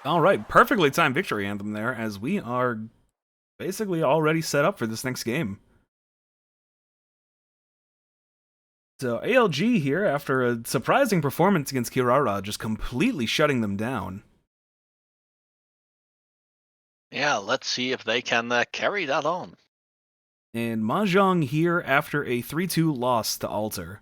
All right, perfectly timed victory anthem there, as we are basically already set up for this next game. So ALG here, after a surprising performance against Kirara, just completely shutting them down. Yeah, let's see if they can carry that on. And Mahjong here after a 3-2 loss to Alter.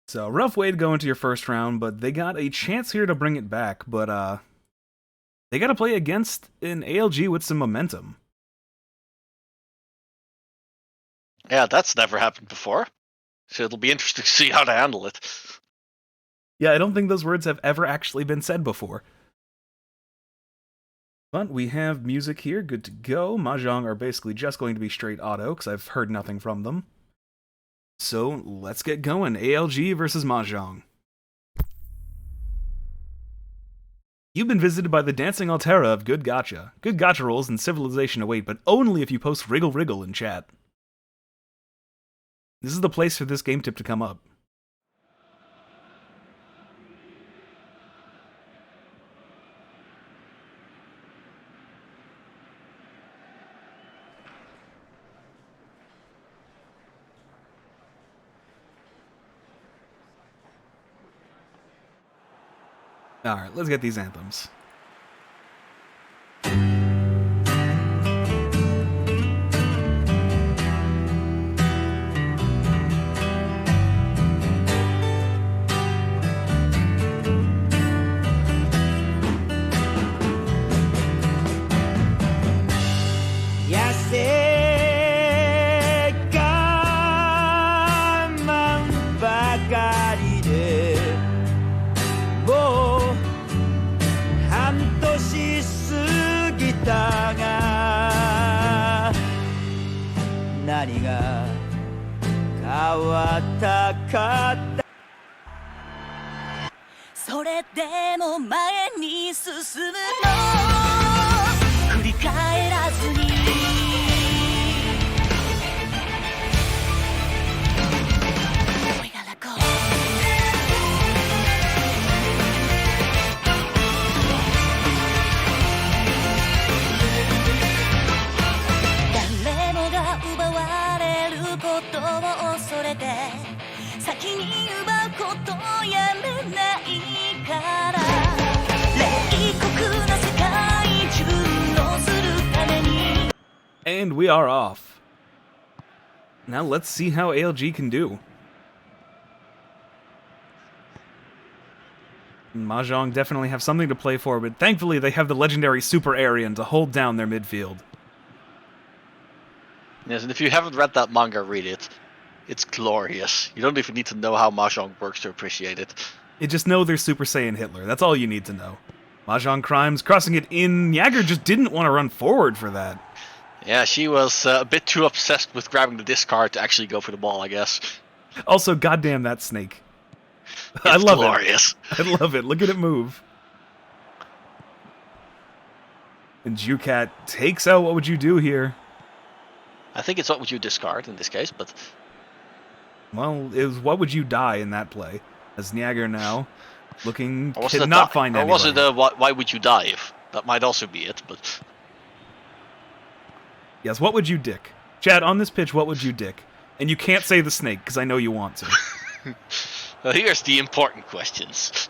So, rough way to go into your first round, but they got a chance here to bring it back, but they gotta play against an ALG with some momentum. Yeah, that's never happened before. So it'll be interesting to see how to handle it. Yeah, I don't think those words have ever actually been said before. But we have music here, good to go. Mahjong are basically just going to be straight auto, because I've heard nothing from them. So, let's get going. ALG versus Mahjong. You've been visited by the dancing Altera of Good Gacha. Good Gacha rolls and civilization await, but only if you post Wriggle Wriggle in chat. This is the place for this game tip to come up. Alright, let's get these anthems. And we are off. Now let's see how ALG can do. Mahjong definitely have something to play for, but thankfully they have the legendary Super Aryan to hold down their midfield. Yes, and if you haven't read that manga, read it. It's glorious. You don't even need to know how Mahjong works to appreciate it. You just know they're Super Saiyan Hitler. That's all you need to know. Mahjong crimes, crossing it in. Jagger just didn't want to run forward for that. Yeah, she was a bit too obsessed with grabbing the discard to actually go for the ball, I guess. Also, goddamn that snake. I love it. I love it. Look at it move. And Jucat takes out what would you do here? I think it's what would you discard in this case, but... Well, it was what would you die in that play? As Jagger now looking to not find anybody. Or was it why would you dive? That might also be it, but... Yes, what would you dick? Chad, on this pitch, what would you dick? And you can't say the snake, because I know you want to. Well, here's the important questions.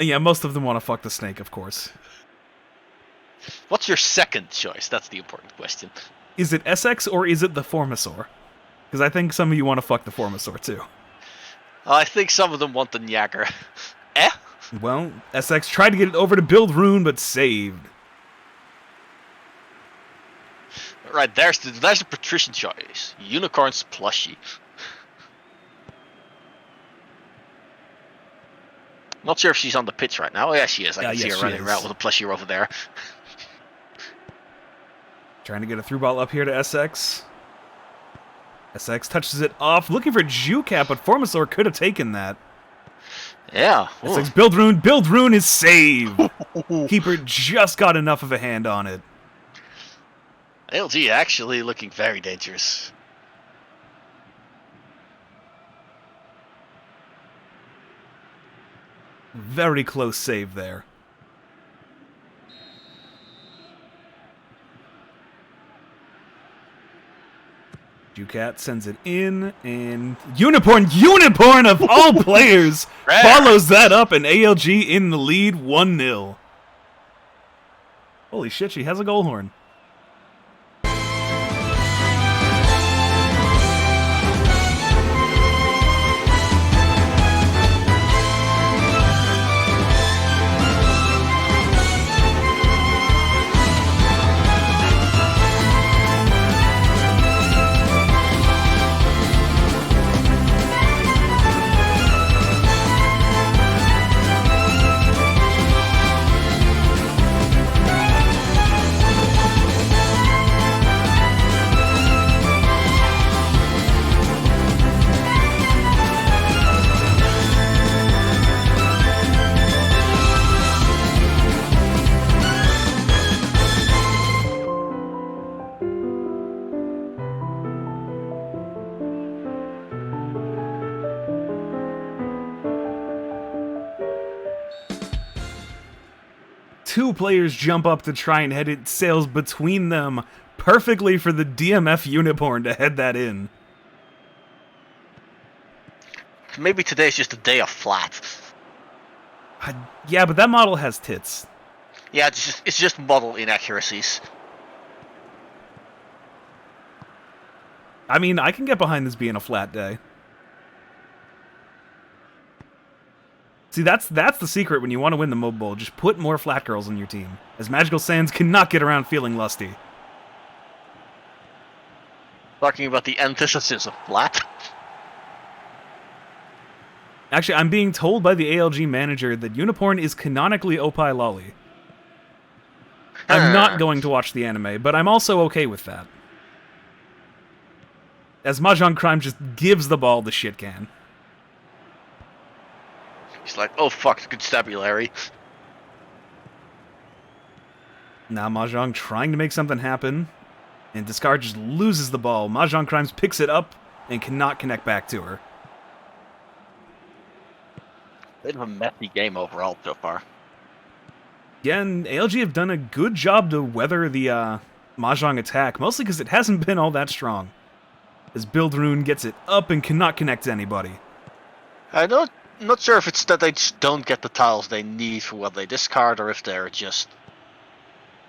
Yeah, most of them want to fuck the snake, of course. What's your second choice? That's the important question. Is it SX or is it the Formosaur? Because I think some of you want to fuck the Formosaur, too. I think some of them want the Jagger. Eh? Well, SX tried to get it over to build Rune, but saved. Right, there's the patrician choice. Unicorn's plushie. Not sure if she's on the pitch right now. Oh, yeah, she is. I can see her running around with a plushie over there. Trying to get a through ball up here to SX. SX touches it off, looking for Jucat, but Formosaur could have taken that. Yeah. SX build Rune. Build Rune is saved. Keeper just got enough of a hand on it. ALG actually looking very dangerous. Very close save there. Ducat sends it in, and Unicorn of all players, follows that up, and ALG in the lead 1-0. Holy shit, she has a goal horn. Two players jump up to try and head it, sails between them perfectly for the DMF Unicorn to head that in. Maybe today's just a day of flat. Yeah, but that model has tits. Yeah, it's just model inaccuracies. I mean, I can get behind this being a flat day. See, that's the secret when you want to win the MobaBowl. Just put more flat girls on your team, as Magical Sands cannot get around feeling lusty. Talking about the antithesis of flat. Actually, I'm being told by the ALG manager that Unicorn is canonically Opie Lolly. I'm not going to watch the anime, but I'm also okay with that. As Mahjong Crime just gives the ball the shit can. He's like, oh fuck, constabulary. Now Mahjong trying to make something happen, and Discard just loses the ball. Mahjong Crimes picks it up and cannot connect back to her. Bit of a messy game overall so far. Yeah, and ALG have done a good job to weather the Mahjong attack, mostly because it hasn't been all that strong. As Buildrune gets it up and cannot connect to anybody. I'm not sure if it's that they just don't get the tiles they need for what they discard, or if they're just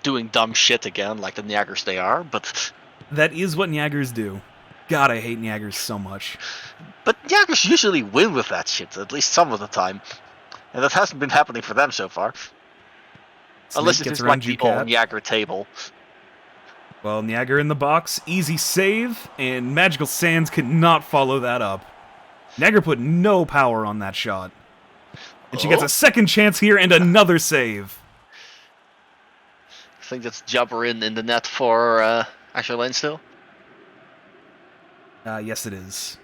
doing dumb shit again, like the Niagars they are, but... That is what Niagars do. God, I hate Niagars so much. But Niagars usually win with that shit, at least some of the time. And that hasn't been happening for them so far. Snake unless gets it's around like the all Ducat. Niagara table. Well, Niagara in the box, easy save, and Magical Sands could not follow that up. Niagara put no power on that shot. And she gets a second chance here and another save. I think that's Jabber in the net for Azur Lane still. Yes, it is.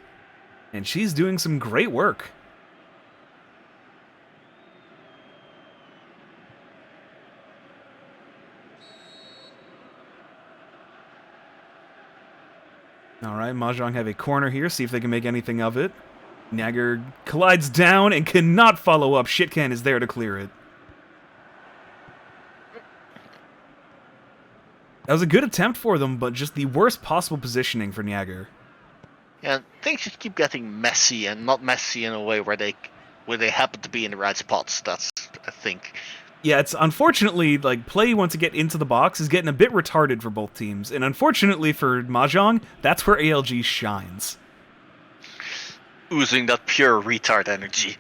And she's doing some great work. Alright, Mahjong have a corner here, see if they can make anything of it. Niagara collides down and cannot follow up. Shitcan is there to clear it. That was a good attempt for them, but just the worst possible positioning for Niagara. Yeah, things just keep getting messy, and not messy in a way where they happen to be in the right spots. That's, I think. Yeah, it's unfortunately, like, play once you get into the box is getting a bit retarded for both teams. And unfortunately for Mahjong, that's where ALG shines. Oozing that pure retard energy.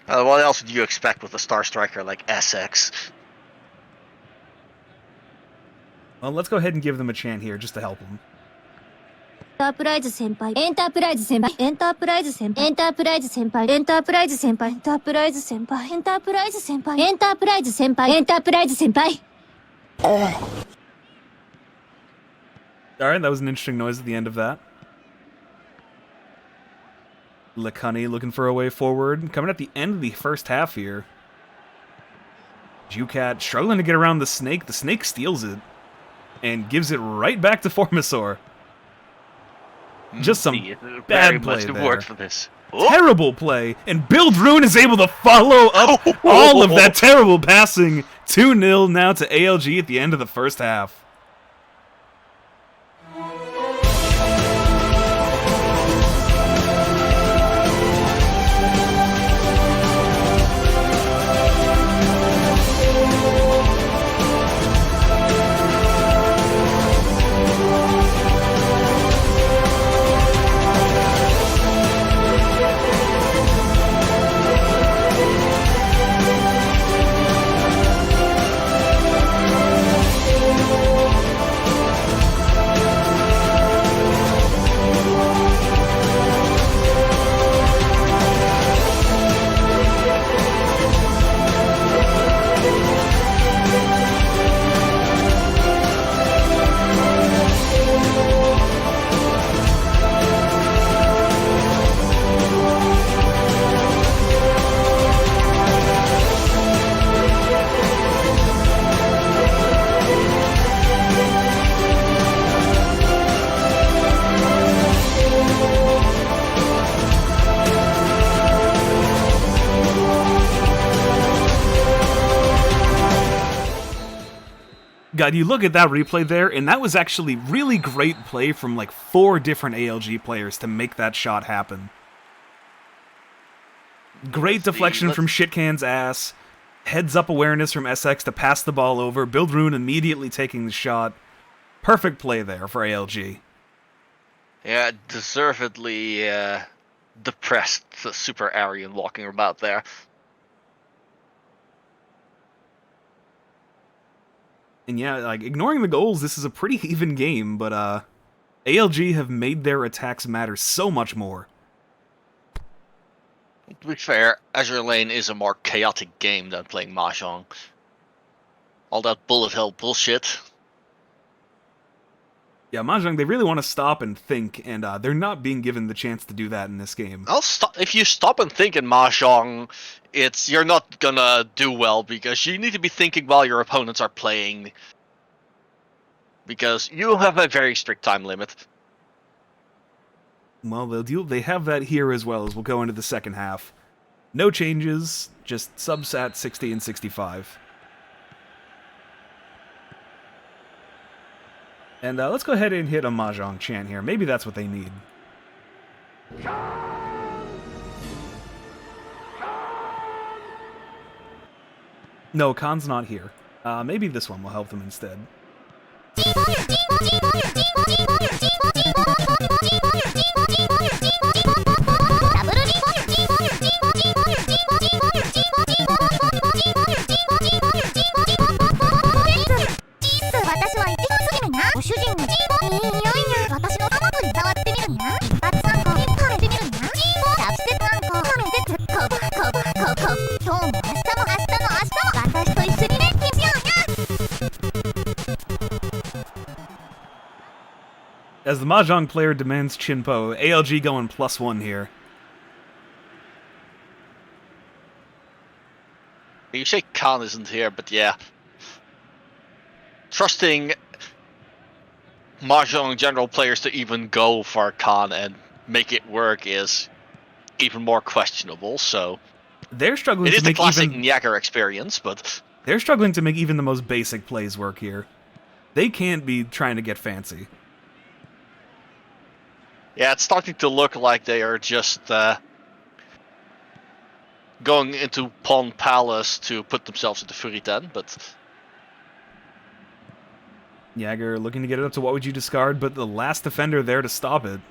What else would you expect with a Star Striker like SX? Well, let's go ahead and give them a chant here, just to help them. Enterprise 先輩 Enterprise 先輩 Enterprise 先輩 Enterprise 先輩 Enterprise 先輩 Enterprise 先輩 Enterprise 先輩 Enterprise 先輩 Enterprise 先輩 Alright, that was an interesting noise at the end of that. Lakani looking for a way forward. Coming at the end of the first half here. Jucat struggling to get around the snake. The snake steals it and gives it right back to Formasaur. Just some bad play there. Word for this. Terrible play, and Build Rune is able to follow up all of that terrible passing. 2-0 now to ALG at the end of the first half. God, you look at that replay there, and that was actually really great play from like 4 different ALG players to make that shot happen. Great deflection from Shitcan's ass, heads-up awareness from SX to pass the ball over, Build Rune immediately taking the shot. Perfect play there for ALG. Yeah, deservedly depressed Super Aryan walking about there. And yeah, like, ignoring the goals, this is a pretty even game, but ALG have made their attacks matter so much more. To be fair, Azur Lane is a more chaotic game than playing Mahjong. All that bullet hell bullshit. Yeah, Mahjong, they really want to stop and think, and they're not being given the chance to do that in this game. If you stop and think in Mahjong, you're not gonna do well, because you need to be thinking while your opponents are playing. Because you have a very strict time limit. Well, they have that here as well as we'll go into the second half. No changes, just subsat 60 and 65. And let's go ahead and hit a Mahjong chant here. Maybe that's what they need. No, Khan's not here. Maybe this one will help them instead. As the Mahjong player demands Chinpo, ALG going +1 here. You say Khan isn't here, but yeah. Trusting Mahjong General players to even go for Khan and make it work is even more questionable, so... They're struggling to make the classic Niagara experience, but... They're struggling to make even the most basic plays work here. They can't be trying to get fancy. Yeah, it's starting to look like they are just going into Pawn Palace to put themselves into Furitan, but... Jagger looking to get it up to what would you discard, but the last defender there to stop it.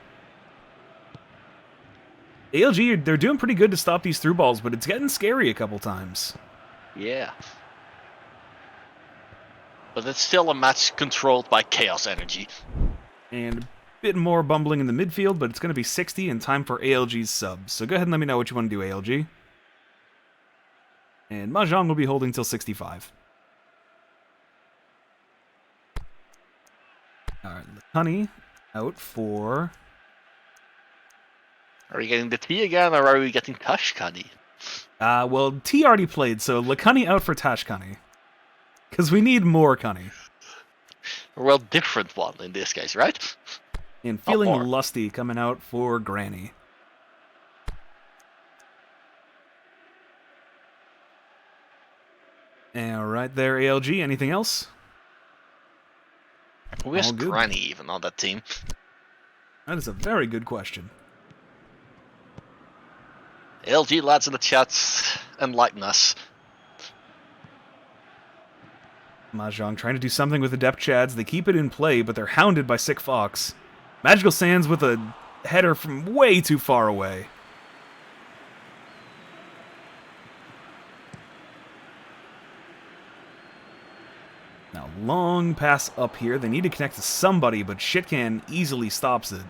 ALG, they're doing pretty good to stop these through balls, but it's getting scary a couple times. Yeah. But it's still a match controlled by Chaos Energy. And... bit more bumbling in the midfield, but it's going to be 60 and time for ALG's subs. So go ahead and let me know what you want to do, ALG. And Mahjong will be holding till 65. Alright, Honey out for... Are we getting the T again, or are we getting Tashkani? Well, T already played, so Lakani out for Tashkani. Because we need more cunning. Well, different one in this case, right? And feeling more. lusty coming out for Granny. And right there, ALG. Anything else? Who is All good. Granny even on that team? That is a very good question. LG lads in the chat, enlighten us. Mahjong trying to do something with the Depth Chads. They keep it in play, but they're hounded by Sick Fox. Magical Sands with a header from way too far away. Now, long pass up here. They need to connect to somebody, but Shitcan easily stops it.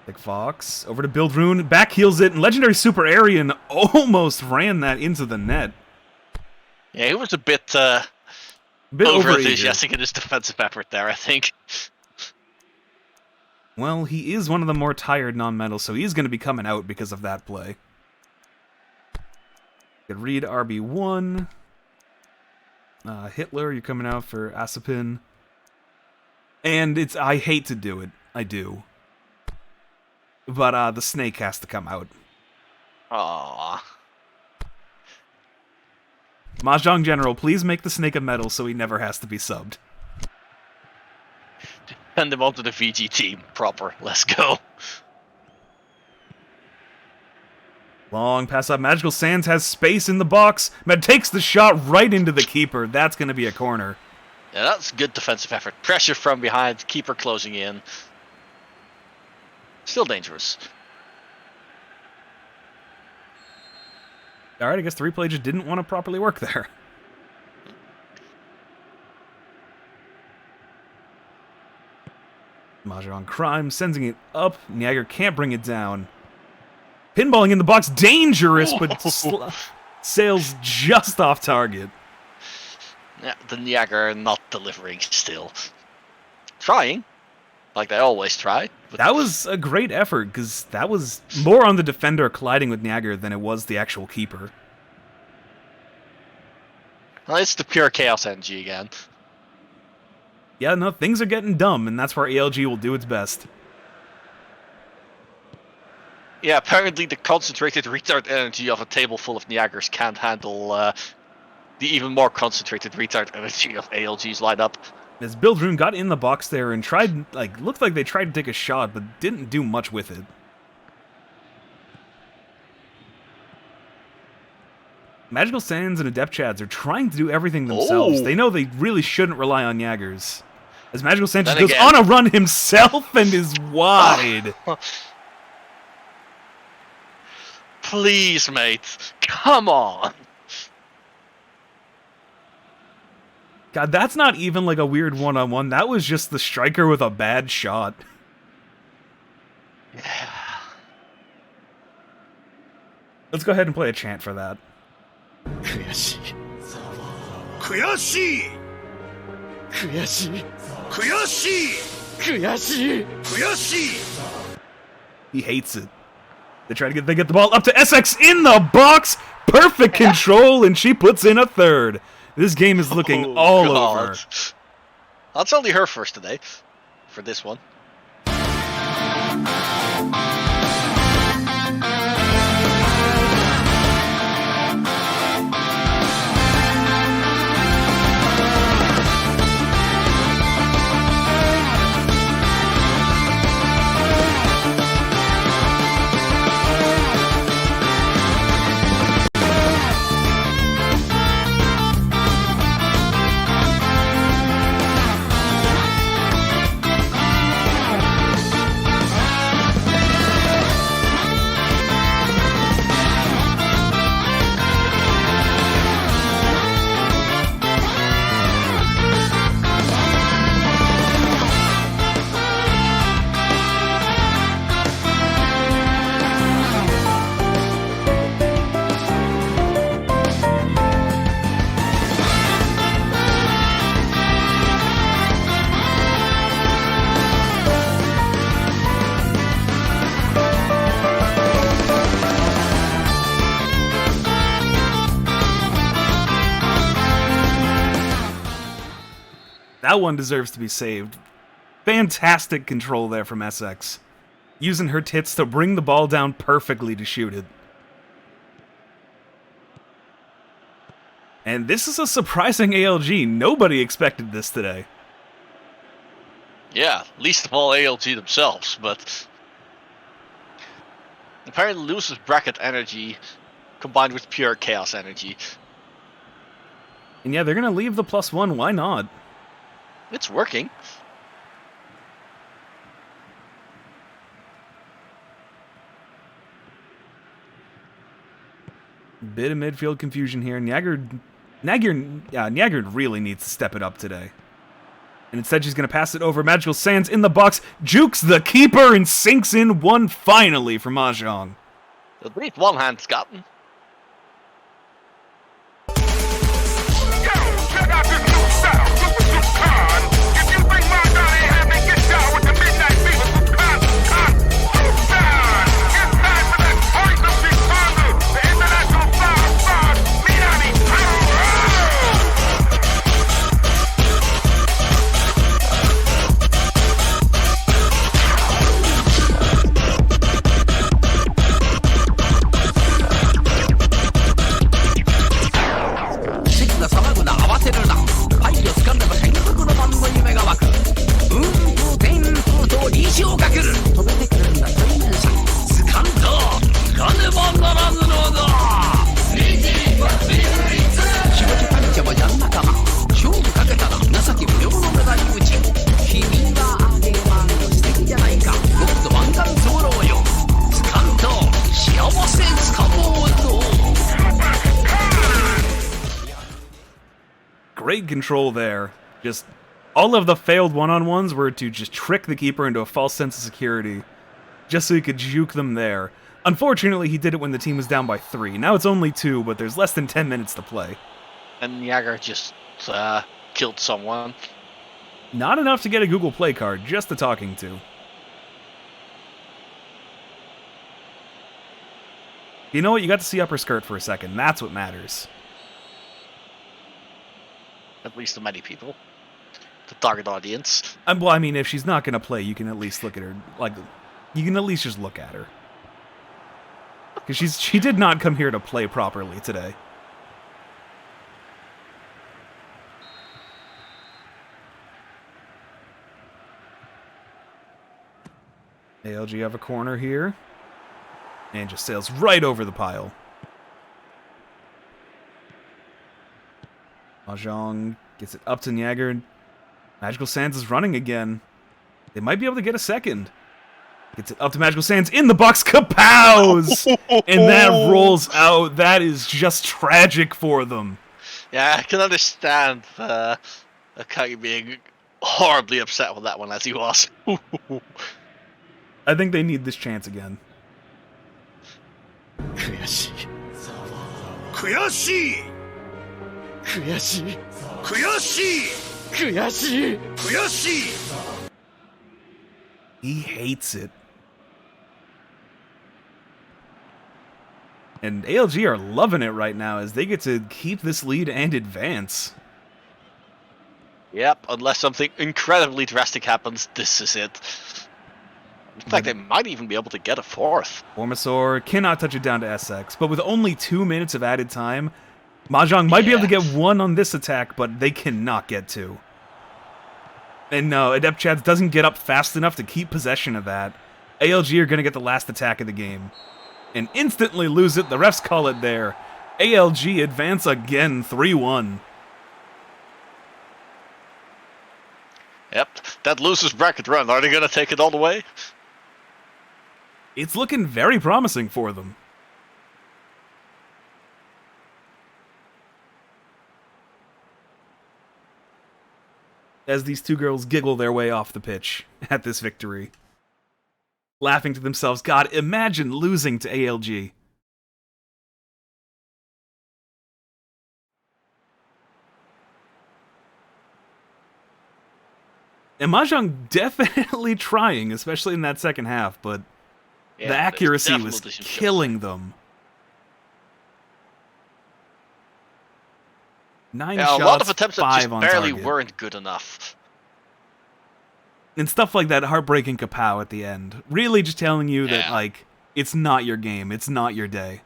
Sick Fox over to Build Rune, back heals it, and Legendary Super Aryan almost ran that into the net. Yeah, he was a bit Bit over-enthusiastic in his defensive effort there, I think. Well, he is one of the more tired non-metals, so he's going to be coming out because of that play. Could read RB1. Hitler, you're coming out for Asapin. And I hate to do it. I do. But the snake has to come out. Aww. Mahjong General, please make the snake a metal so he never has to be subbed. Send him onto the VG team proper. Let's go. Long pass up. Magical Sands has space in the box. Med takes the shot right into the keeper. That's going to be a corner. Yeah, that's good defensive effort. Pressure from behind, keeper closing in. Still dangerous. Alright, I guess the replay just didn't want to properly work there. Mahjong Crime sending it up. Niagara can't bring it down. Pinballing in the box, dangerous, but sails just off target. Yeah, the Niagara not delivering still. Trying, like they always try. But That was a great effort, because that was more on the defender colliding with Niagara than it was the actual keeper. well, it's the pure Chaos NG again. Yeah, no, things are getting dumb, and that's where ALG will do its best. Yeah, apparently the concentrated retard energy of a table full of Niagaras can't handle the even more concentrated retard energy of ALG's lineup. As Build Rune got in the box there and tried, looked like they tried to take a shot, but didn't do much with it. Magical Sands and Adept Chads are trying to do everything themselves. Oh. They know they really shouldn't rely on Jaggers. As Magical Sands Then just goes again- on a run himself and is wide. Please, mate. Come on. God, that's not even like a weird one-on-one. That was just the striker with a bad shot. Let's go ahead and play a chant for that. 悔しい悔しい悔しい悔しい悔しい悔しい He hates it. They get the ball up to SX in the box. Perfect control, and she puts in a third. This game is looking Oh, all God. over. That's only her first today for this one. That one deserves to be saved. Fantastic control there from SX. Using her tits to bring the ball down perfectly to shoot it. And this is a surprising ALG. Nobody expected this today. Yeah, least of all ALG themselves, but apparently loses bracket energy combined with pure chaos energy. And yeah, they're going to leave the +1. Why not? It's working. Bit of midfield confusion here. Niagara really needs to step it up today. And instead she's going to pass it over. Magical Sands in the box. Jukes the keeper and sinks in one finally for Mahjong. At least one hand's gotten. Great control there. Just all of the failed one-on-ones were to just trick the keeper into a false sense of security, just so he could juke them there. Unfortunately, he did it when the team was down by 3. Now it's only 2, but there's less than 10 minutes to play. And Niagara just killed someone. Not enough to get a Google Play card, just the talking to. You know what? You got to see upper skirt for a second. That's what matters. At least to many people. The target audience. Well, I mean, if she's not going to play, you can at least look at her. Like, you can at least just look at her. Because she did not come here to play properly today. ALG have a corner here. And just sails right over the pile. Mahjong gets it up to Niagara. Magical Sands is running again. They might be able to get a second. Gets it up to Magical Sands in the box. Kapows! And that rolls out. That is just tragic for them. Yeah, I can understand Akagi being horribly upset with that one as he was. I think they need this chance again. 悔しい悔しい悔しい悔しい悔しい悔しい He hates it. And ALG are loving it right now as they get to keep this lead and advance. Yep, unless something incredibly drastic happens, this is it. In fact, they might even be able to get a fourth. Ormasaur cannot touch it down to SX, but with only 2 minutes of added time, Mahjong might be able to get 1 on this attack, but they cannot get 2. And no, Adept Chads doesn't get up fast enough to keep possession of that. ALG are going to get the last attack of the game. And instantly lose it. The refs call it there. ALG advance again, 3-1. Yep, that loses bracket run. Are they going to take it all the way? It's looking very promising for them. As these two girls giggle their way off the pitch at this victory. Laughing to themselves, God, imagine losing to ALG. And Mahjong definitely trying, especially in that second half, but Yeah, the accuracy was definitely some killing them. 9 Yeah, shots, a lot of attempts that 5 just on barely target. weren't good enough. And stuff like that heartbreaking kapow at the end. Really just telling you that, Yeah. like, it's not your game. It's not your day.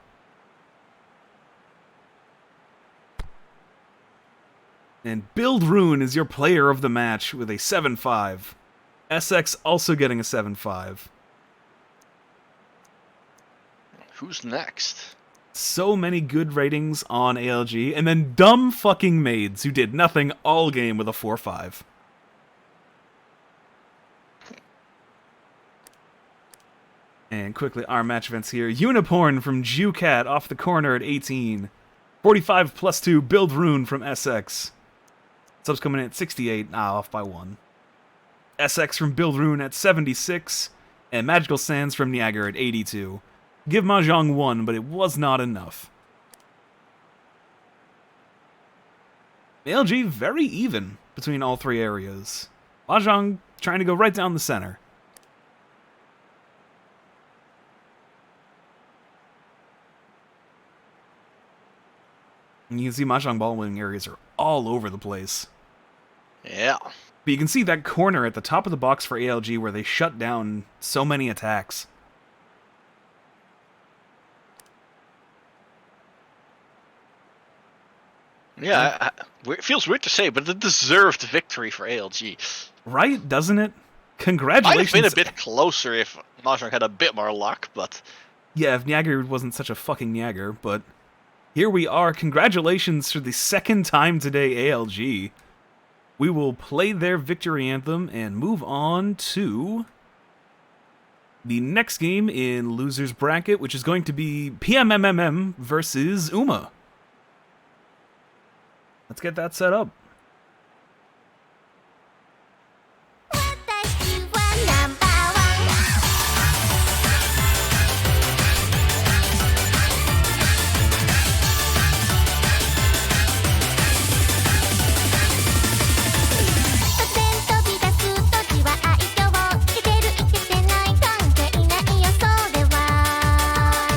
And Build Rune is your player of the match with a 7-5. SX also getting a 7-5. Who's next? So many good ratings on ALG, and then dumb fucking maids who did nothing all game with a 4-5. And quickly, our match events here. Uniporn from Jewcat off the corner at 18. 45 plus 2, Build Rune from SX. Subs coming in at 68, off by 1. SX from Build Rune at 76, and Magical Sands from Niagara at 82. Give Mahjong 1, but it was not enough. ALG very even between all three areas. Mahjong trying to go right down the center. And you can see Mahjong ball winning areas are all over the place. Yeah. But you can see that corner at the top of the box for ALG where they shut down so many attacks. Yeah, it feels weird to say, but a deserved victory for ALG. Right, doesn't it? Might Congratulations. have been a bit closer if Mahjong had a bit more luck, but... Yeah, if Niagara wasn't such a fucking Niagara, but here we are. Congratulations for the second time today, ALG. We will play their victory anthem and move on to the next game in Loser's Bracket, which is going to be PMMMM versus UMA. Let's get that set up.